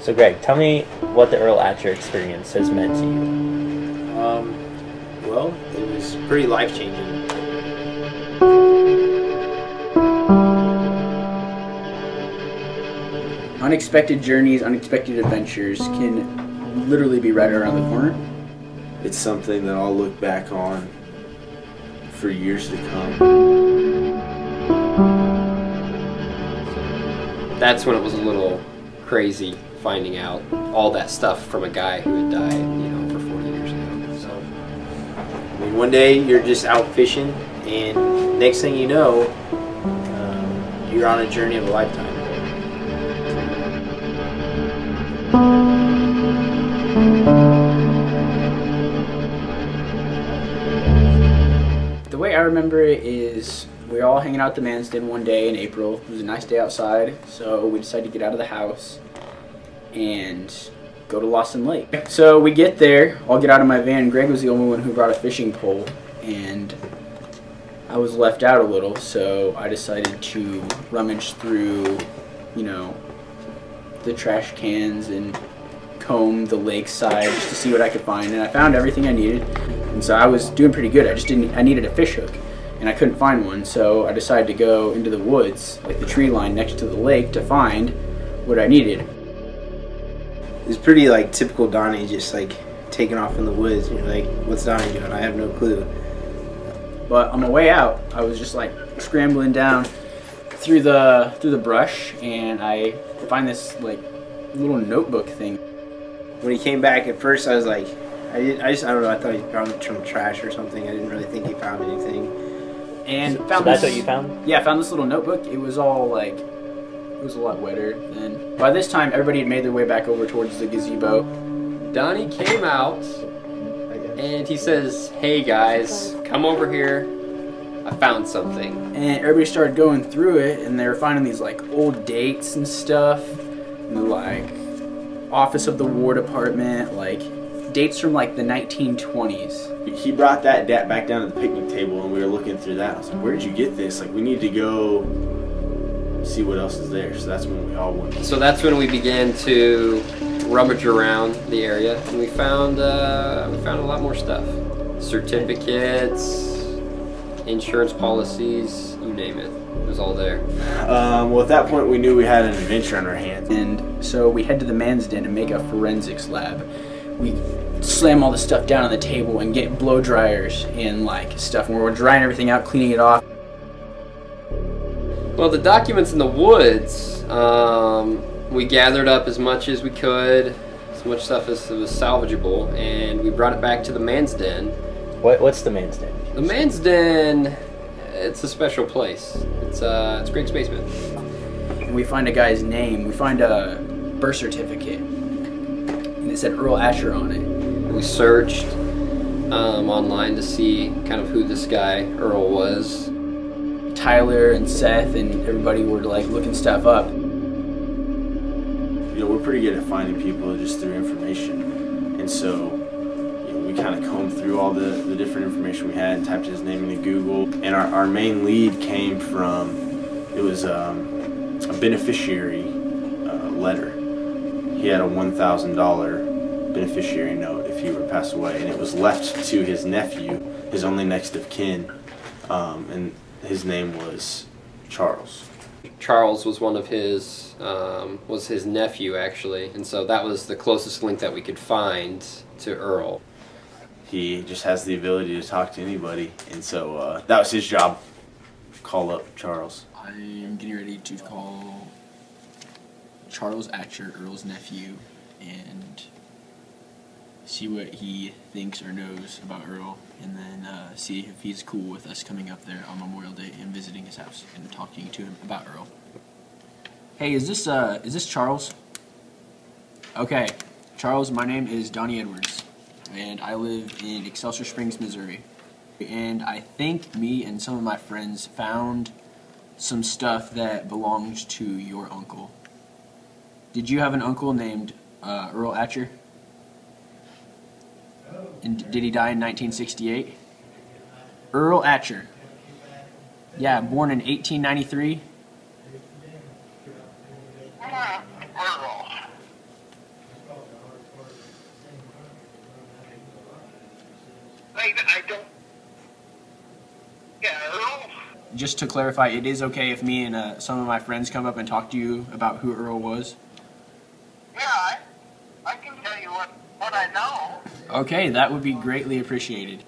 So Greg, tell me what the Earl Atcher experience has meant to you. Well, it was pretty life-changing. Unexpected journeys, unexpected adventures can literally be right around the corner. It's something that I'll look back on for years to come. That's when it was a little crazy finding out all that stuff from a guy who had died, you know, for 40 years ago. So, I mean, one day you're just out fishing, and next thing you know, you're on a journey of a lifetime. The way I remember it is we were all hanging out at the man's den one day in April. It was a nice day outside, so we decided to get out of the house and go to Lawson Lake. So we get there, I'll get out of my van. Greg was the only one who brought a fishing pole, and I was left out a little, so I decided to rummage through, you know, the trash cans and comb the lakeside just to see what I could find, and I found everything I needed, and so I was doing pretty good. I needed a fish hook, and I couldn't find one, so I decided to go into the woods, like the tree line next to the lake, to find what I needed. It was pretty like typical Donnie, just like taking off in the woods. You're like, what's Donnie doing? I have no clue. But on my way out, I was just like scrambling down through the brush, and I find this like little notebook thing. When he came back, at first I was like, I don't know, I thought he found some trash or something. I didn't really think he found anything. And So found that's this, what you found? Yeah, I found this little notebook. It was all like, it was a lot wetter than. By this time, everybody had made their way back over towards the gazebo. Donnie came out and he says, "Hey guys, come over here. I found something." And everybody started going through it, and they were finding these like old dates and stuff, and like office of the War Department, like dates from like the 1920s. He brought that back down to the picnic table, and we were looking through that. I was like, where did you get this? Like, we need to go see what else is there. So that's when we all went. So that's when we began to rummage around the area, and we found a lot more stuff. Certificates, insurance policies, you name it. It was all there. Well, at that point, we knew we had an adventure on our hands. And so we head to the man's den and make a forensics lab. We slam all the stuff down on the table and get blow dryers and like stuff, and we're drying everything out, cleaning it off. Well, the documents in the woods, we gathered up as much as we could, as much stuff as was salvageable, and we brought it back to the man's den. What's the man's den? The man's den, it's a special place. It's Greg's basement. And we find a guy's name. We find a birth certificate, and it said Earl Atcher on it. We searched online to see kind of who this guy Earl was. Tyler and Seth and everybody were like looking stuff up. You know, we're pretty good at finding people just through information. And so, you know, we kind of combed through all the different information we had and typed his name into Google. And our main lead came from, it was a beneficiary letter. He had a $1,000 beneficiary note if he were to pass away. And it was left to his nephew, his only next of kin. And his name was Charles. Charles was one of his, was his nephew actually, and so that was the closest link that we could find to Earl. He just has the ability to talk to anybody, and so that was his job. Call up Charles. I'm getting ready to call Charles Atcher, Earl's nephew, and see what he thinks or knows about Earl, and then see if he's cool with us coming up there on Memorial Day and visiting his house and talking to him about Earl. Hey, is this Charles? Okay, Charles, my name is Donnie Edwards, and I live in Excelsior Springs, Missouri. And I think me and some of my friends found some stuff that belonged to your uncle. Did you have an uncle named Earl Atcher? And did he die in 1968? Earl Atcher. Yeah, born in 1893. just to clarify, it is okay if me and some of my friends come up and talk to you about who Earl was? Yeah, I can tell you what I know. Okay, that would be greatly appreciated.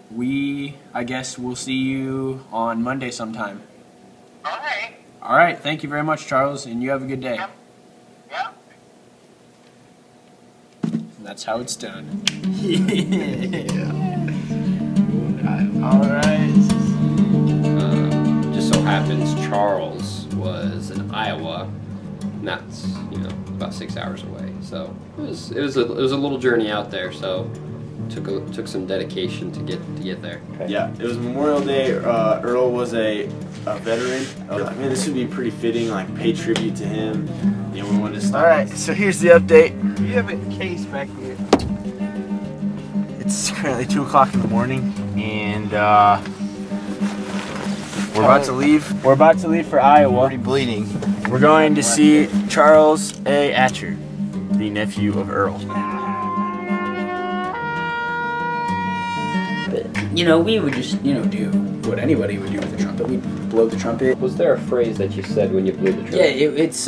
I guess we'll see you on Monday sometime. All right. All right, thank you very much, Charles, and you have a good day. Yep. Yeah. That's how it's done. All right. Just so happens Charles was in Iowa, and that's about 6 hours away. So it was a little journey out there. So took some dedication to get there. Okay. Yeah, it was Memorial Day. Earl was a veteran. I was like, man, this would be pretty fitting, like pay tribute to him. We wanted to stop. All right, so here's the update. We have a case back here. It's currently 2 o'clock in the morning, and we're about to leave. We're about to leave for Iowa. Already bleeding. We're going to see Charles A. Atcher, the nephew of Earl. We would just, do what anybody would do with the trumpet. We'd blow the trumpet. Was there a phrase that you said when you blew the trumpet? Yeah, it's,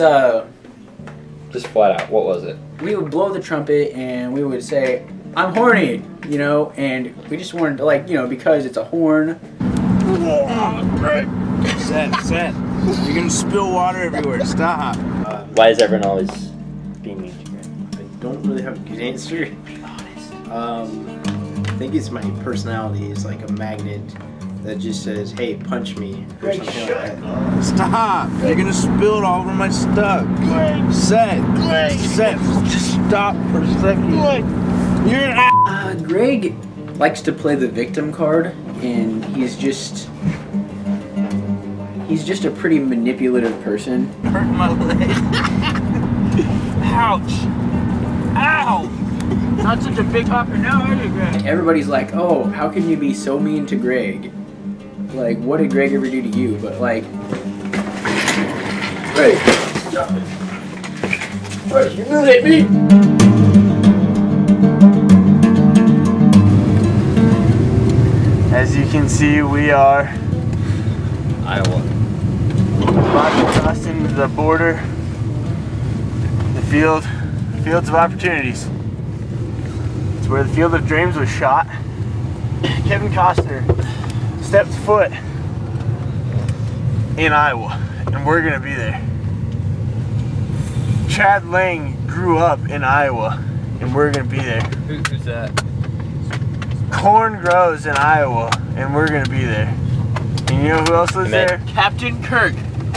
Just flat out, what was it? we would blow the trumpet and we would say, I'm horny, and we just wanted to, because it's a horn. Set. You're gonna spill water everywhere. Stop. Why is everyone always being mean to Greg? I don't really have a good answer. I think it's my personality is like a magnet that just says, "Hey, punch me," or something like that. Stop. You're gonna spill it all over my stuff. Set. Just stop for a second. You're an Greg likes to play the victim card, and he's just a pretty manipulative person. hurt my leg. Ouch. Ow. Not such a big hopper now, are you, Greg? Everybody's like, oh, how can you be so mean to Greg? Like, what did Greg ever do to you? But like, Greg, stop it. Why humiliate me? As you can see, we are Iowa. about to cross into the border, the fields of opportunities. It's where the Field of Dreams was shot. Kevin Costner stepped foot in Iowa, and we're gonna be there. Chad Lang grew up in Iowa, and we're gonna be there. Who's that? Corn grows in Iowa, and we're gonna be there. And you know who else lives there? Captain Kirk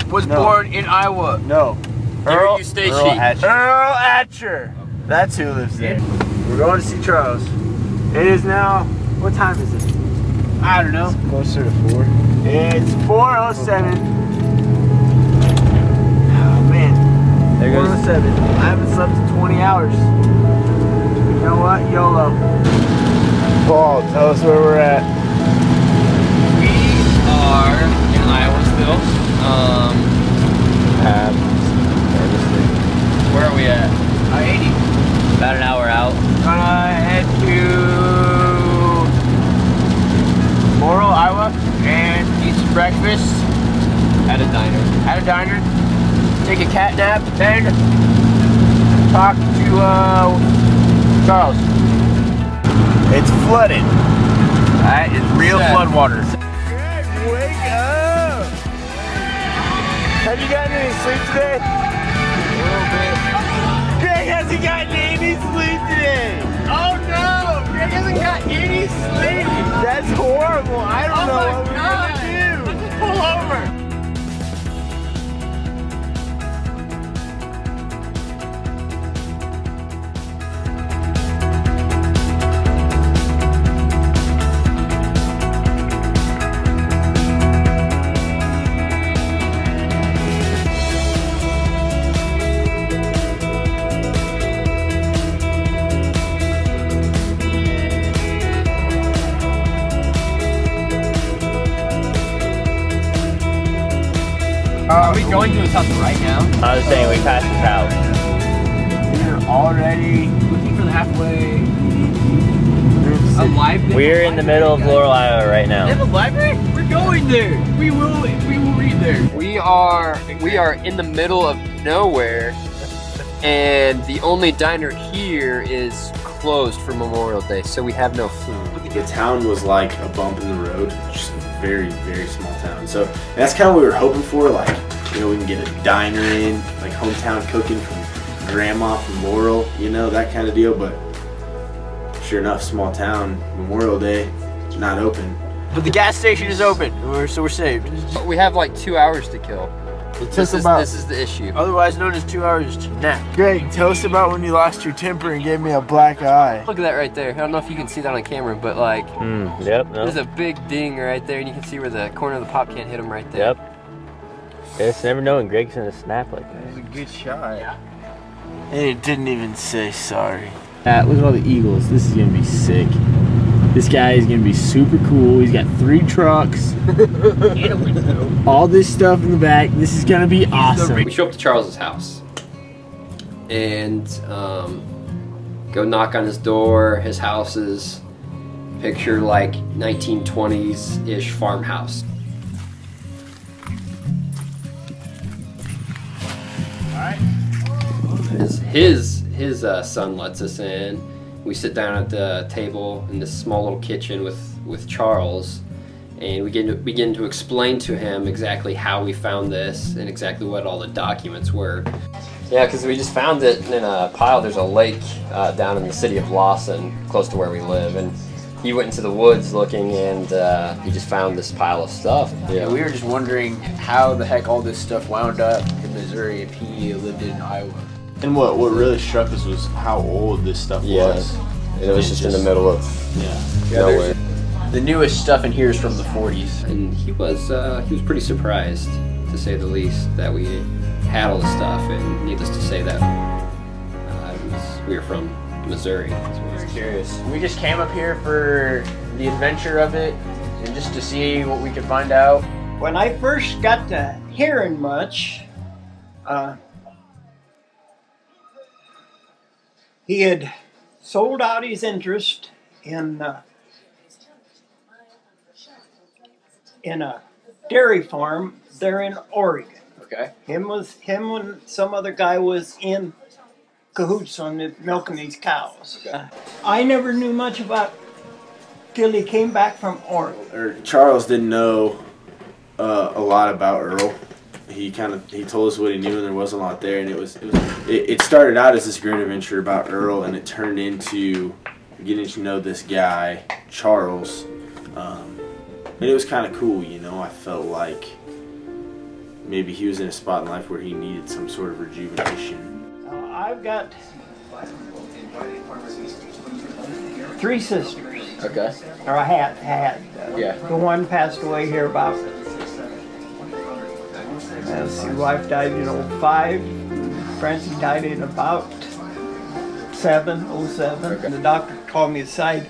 was No. born in Iowa. No. Earl Atcher. Earl Atcher. That's who lives there. We're going to see Charles. It is now, what time is it? I don't know. Closer to 4. It's 4:07. Oh man. There goes 4:07. I haven't slept in 20 hours. You know what? YOLO. Paul, tell us where we're at. We are in Iowa still. Where are we at? 80. about an hour out. Gonna head to Laurel, Iowa, and eat some breakfast At a diner. at a diner. Take a cat nap, then talk to Charles. It's flooded. That is real Sad. flood water. Greg, wake up! Have you gotten any sleep today? A little bit. Greg hasn't gotten any sleep today! Oh no! Greg hasn't got any sleep! That's horrible. I don't know what we're God. gonna do. Let's pull over! Are we going to his house right now? I was saying we passed his house. We're already Looking for the halfway. we're A library? We're in the middle of Laurel, Iowa right now. They have a library? We're going there. We will read there. We are in the middle of nowhere, and the only diner here is closed for Memorial Day, so we have no food. The town was like a bump in the road, just a very, very small town. So that's kind of what we were hoping for, like, you know, we can get a diner in, like hometown cooking from grandma from Laurel, you know, that kind of deal. But sure enough, small town, Memorial Day, not open. But the gas station is open, so we're saved. We have like 2 hours to kill. This is the issue. Otherwise known as 2 hours to nap. Greg, tell us about when you lost your temper and gave me a black eye. Look at that right there. I don't know if you can see that on camera, but like, Yep. No. there's a big ding right there, and you can see where the corner of the pop can hit him right there. Yep. You just never know when Greg's gonna snap like that. It was a good shot. Yeah. And it didn't even say sorry. Look at all the eagles. This is gonna be sick. This guy is gonna be super cool. He's got 3 trucks. All this stuff in the back. This is gonna be awesome. We show up to Charles's house and go knock on his door. His house is picture like 1920s-ish farmhouse. His son lets us in. We sit down at the table in this small little kitchen with Charles, and we begin to explain to him exactly how we found this and exactly what all the documents were. Yeah, because we just found it in a pile. There's a lake down in the city of Lawson, close to where we live, and he went into the woods looking, and he just found this pile of stuff. Yeah, we were just wondering how the heck all this stuff wound up in Missouri if he lived in Iowa. And what really struck us was how old this stuff was. And it was just in the middle of nowhere. The newest stuff in here is from the 40s. And he was pretty surprised, to say the least, that we had all the stuff, and needless to say that we were from Missouri. Very curious. We just came up here for the adventure of it and just to see what we could find out. When I first got to hearing much, he had sold out his interest in a dairy farm there in Oregon. Okay. Him and some other guy was in cahoots on milking these cows. Okay. I never knew much about till he came back from Oregon. Charles didn't know a lot about Earl. He told us what he knew, and there wasn't a lot there. And it started out as this great adventure about Earl, and it turned into getting to know this guy Charles, and it was kind of cool, you know. I felt like maybe he was in a spot in life where he needed some sort of rejuvenation. I've got 3 sisters. Okay. Or I had. Yeah. The one passed away here about. Let's see, wife died in 05. Francie died in about 07. Okay. And the doctor called me aside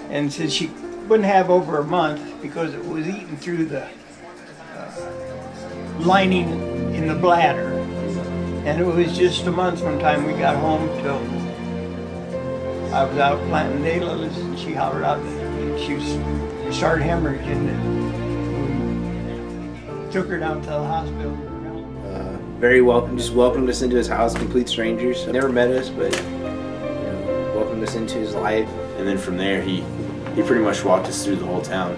and said she wouldn't have over a month because it was eating through the lining in the bladder. And it was just a month from the time we got home till I was out planting daylilies, and she hollered out that she started hemorrhaging, and we took her down to the hospital. Very welcome, just welcomed us into his house, complete strangers. Never met us, but welcomed us into his life. And then from there, he pretty much walked us through the whole town.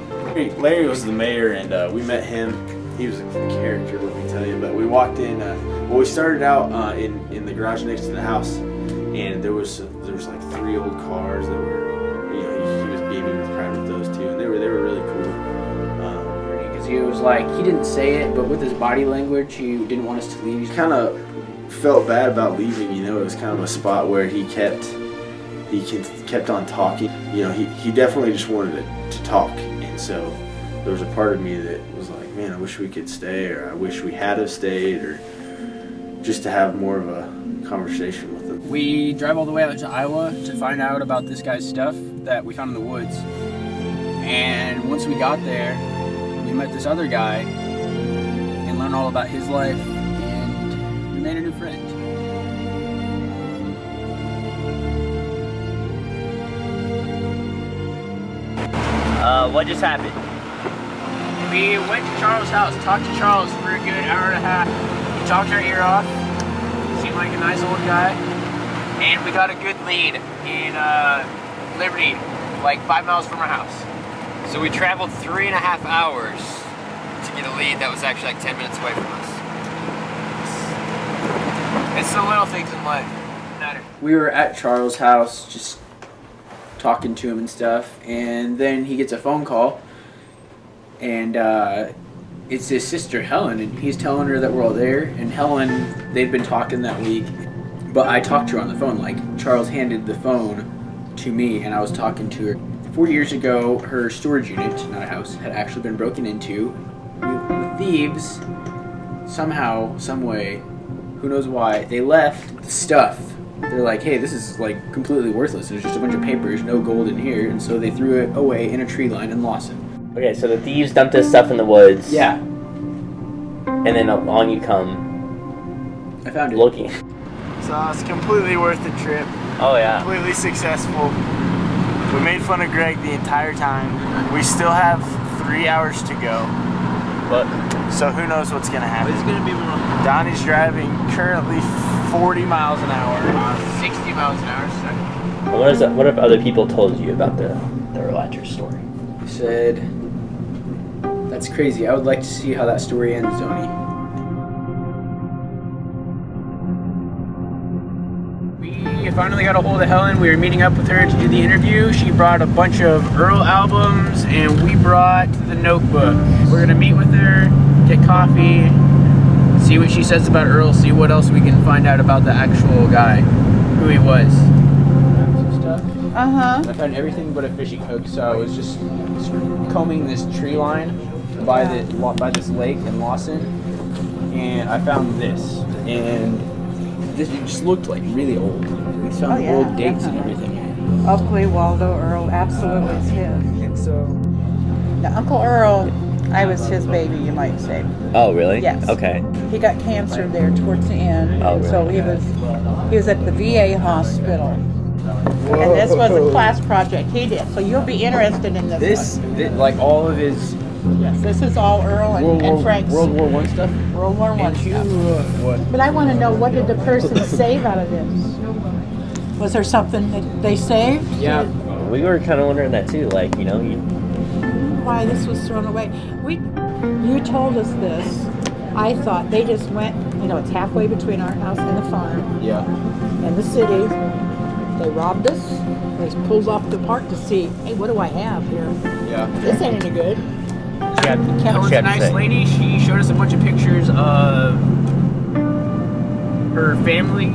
Larry was the mayor, and we met him. He was a character, let me tell you. But we walked in. Well, we started out in the garage next to the house, and there was like 3 old cars that were, you know, he was beaming with pride with those too, and they were really cool. Because he was like, he didn't say it, but with his body language, he didn't want us to leave. He kind of felt bad about leaving, you know. It was kind of a spot where he kept on talking. You know, he definitely just wanted to talk, and so there was a part of me that was like, man, I wish we could stay, or I wish we had have stayed, or just to have more of a conversation with him. We drive all the way out to Iowa to find out about this guy's stuff that we found in the woods. And once we got there, we met this other guy and learned all about his life, and we made a new friend. What just happened? We went to Charles' house, talked to Charles for a good hour and a half. He talked our ear off. Seemed like a nice old guy. And we got a good lead in Liberty, like 5 miles from our house. So we traveled 3.5 hours to get a lead that was actually like 10 minutes away from us. It's the little things in life that matter. We were at Charles' house just talking to him and stuff, and then he gets a phone call, and it's his sister Helen, and he's telling her that we're all there. And Helen, they'd been talking that week, but I talked to her on the phone. Like, Charles handed the phone to me, and I was talking to her. 4 years ago, her storage unit, not a house, had actually been broken into. The thieves, somehow, some way, who knows why, they left the stuff. They're like, hey, this is like completely worthless. There's just a bunch of papers, no gold in here, and so they threw it away in a tree line in Lawson. Okay, so the thieves dumped this stuff in the woods. Yeah. And then along you come. I found it. Looking. So it's completely worth the trip. Oh yeah. Completely successful. We made fun of Greg the entire time. We still have 3 hours to go. But so who knows what's gonna happen. It's gonna be wrong. Donnie's driving currently 40 miles an hour. 60 miles an hour. What have other people told you about the Earl Atcher story? He said, that's crazy. I would like to see how that story ends, Donnie. We finally got a hold of Helen. We were meeting up with her to do the interview. She brought a bunch of Earl albums, and we brought the notebook. We're gonna meet with her, get coffee, see what she says about Earl, see what else we can find out about the actual guy, who he was. Some stuff. I found everything but a fishing hook, so I was just combing this tree line by this lake in Lawson, and I found this, and this it just looked like really old. We found old dates and everything. Oakley, Waldo, Earl, absolutely is his. And so, Now, Uncle Earl, I was his baby, you might say. Oh really? Yes. Okay. He got cancer there towards the end, Oh, and so really? he was at the VA hospital. And this was a class project he did, so you'll be interested in this one. like all of his Yes, this is all Earl and Frank's World War I stuff. World War I stuff. What? But I want to know, what did the person save out of this? Was there something that they saved? Yeah. We were kind of wondering that too. Like, you know, Why this was thrown away. You told us this. I thought they just went, it's halfway between our house and the farm Yeah. and the city. They robbed us. They pulled off the park to see, hey, what do I have here? Yeah. This ain't any good. Helen's a nice lady. She showed us a bunch of pictures of her family.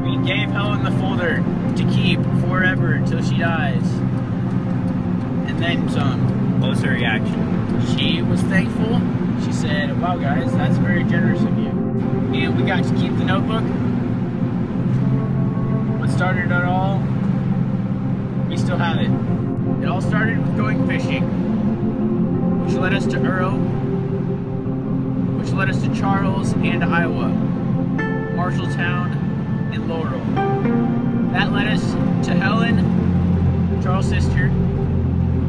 We gave Helen the folder to keep forever until she dies. And then some. What was her reaction? She was thankful. She said, wow guys, that's very generous of you. And we got to keep the notebook. What started it all, we still have it. It all started with going fishing, which led us to Earl, which led us to Charles and Iowa, Marshalltown, and Laurel. That led us to Helen, Charles' sister,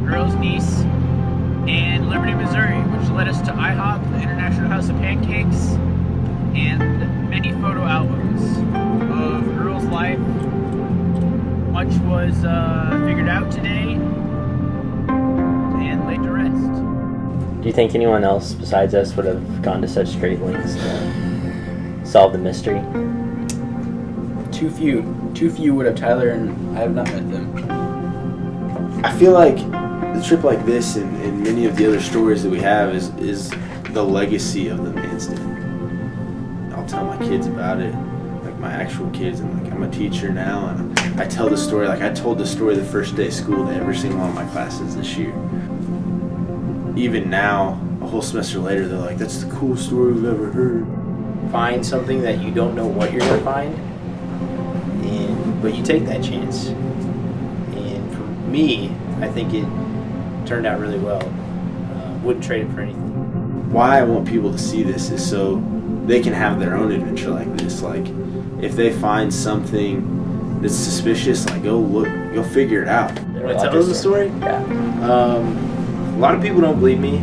Earl's niece, and Liberty, Missouri, which led us to IHOP, the International House of Pancakes, and many photo albums of Earl's life. Much was figured out today and laid to rest. do you think anyone else besides us would have gone to such great lengths to solve the mystery? Too few would have. Tyler and I have not met them. I feel like the trip like this and many of the other stories that we have is the legacy of the Manston. I'll tell my kids about it, like my actual kids, and like I'm a teacher now, and I tell the story. Like I told the story the first day of school to every single one of my classes this year. Even now, a whole semester later, they're like, "That's the coolest story we've ever heard." Find something that you don't know what you're gonna find, but you take that chance. And for me, I think it turned out really well. Wouldn't trade it for anything. Why I want people to see this is so they can have their own adventure like this. Like, if they find something that's suspicious, like go look, go figure it out. Want to tell them the story? Yeah. A lot of people don't believe me.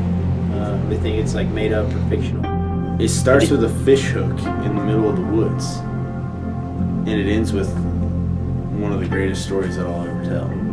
They think it's like made up or fictional. It starts with a fish hook in the middle of the woods, and it ends with one of the greatest stories that I'll ever tell.